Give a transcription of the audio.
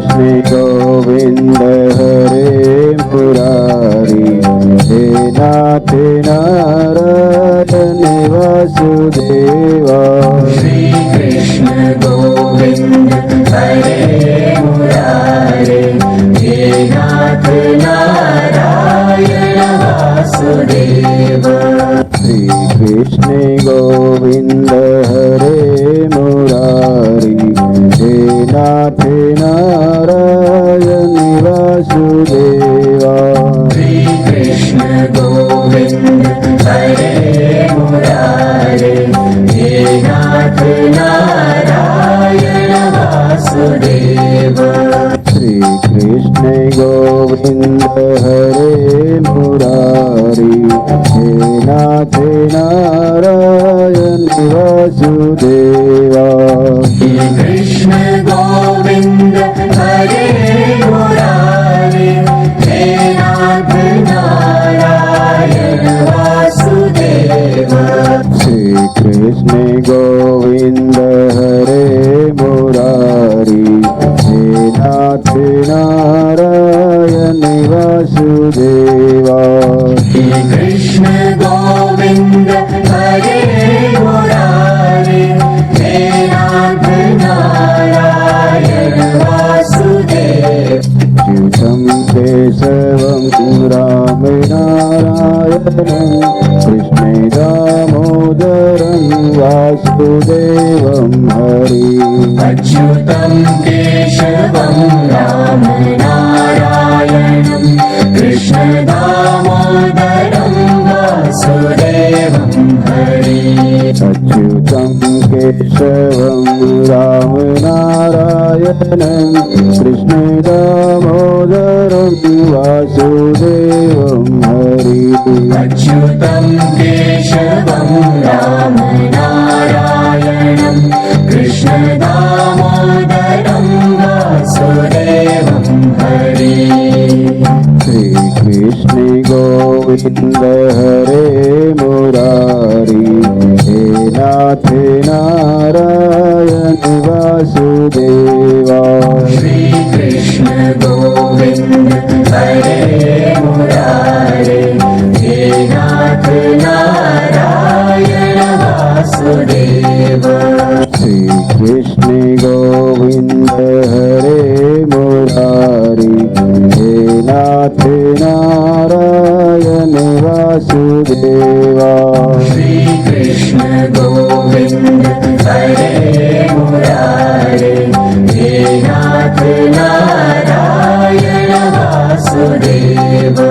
कृष्ण गोविंद हरे मुरारी, हे नाथ नारायण वासुदेवा। श्री कृष्ण गोविंद हरे मुरारे, हे नाथ नारायण वासुदेवा। श्री कृष्ण गोविंद हरे मुरारी, हे नाथ नारायण वासुदेवा। श्री कृष्ण गोविंद हरे मुरारे, हे नाथ नारायण वासुदेवा। श्री कृष्ण गोविंद हरे मुरारी, हे नाथ नारायण वासुदेवा। श्री कृष्ण गोविंद हरे मुरारे, हे नाथ नारायण वासुदेवा। श्री कृष्ण गोविंद हरे मुरारी, हे नाथ नारायण वासुदेवा। श्री कृष्ण गोविंद हरे मुरारे, हे नाथ नारायण वासुदेवा। अच्युतं केशवं राम नारायणं, कृष्ण दामोदरं वासुदेवं हरि। अच्युतं केशवं राम नारायणं, कृष्ण दामोदरं वासुदेवं हरि। अच्युतं केशवं राम नारायणं, कृष्ण दामोदरं वासुदेवं हरि। अच्युतं केशवं राम नारायणं, कृष्ण दामोदरं वासुदेवं हरि। श्री कृष्ण गोविंद हरे मुरारी, हे नाथ नारायण वासुदेवा। श्री कृष्ण गोविंद हरे मुरारे, हे नाथ नारायण वासुदेवा। श्री कृष्ण गोविंद हरे मुरारी, हे नाथ नारायण वासुदेवा। श्री कृष्ण गोविंद हरे मुरारे, हे नाथ नारायण वासुदेवा।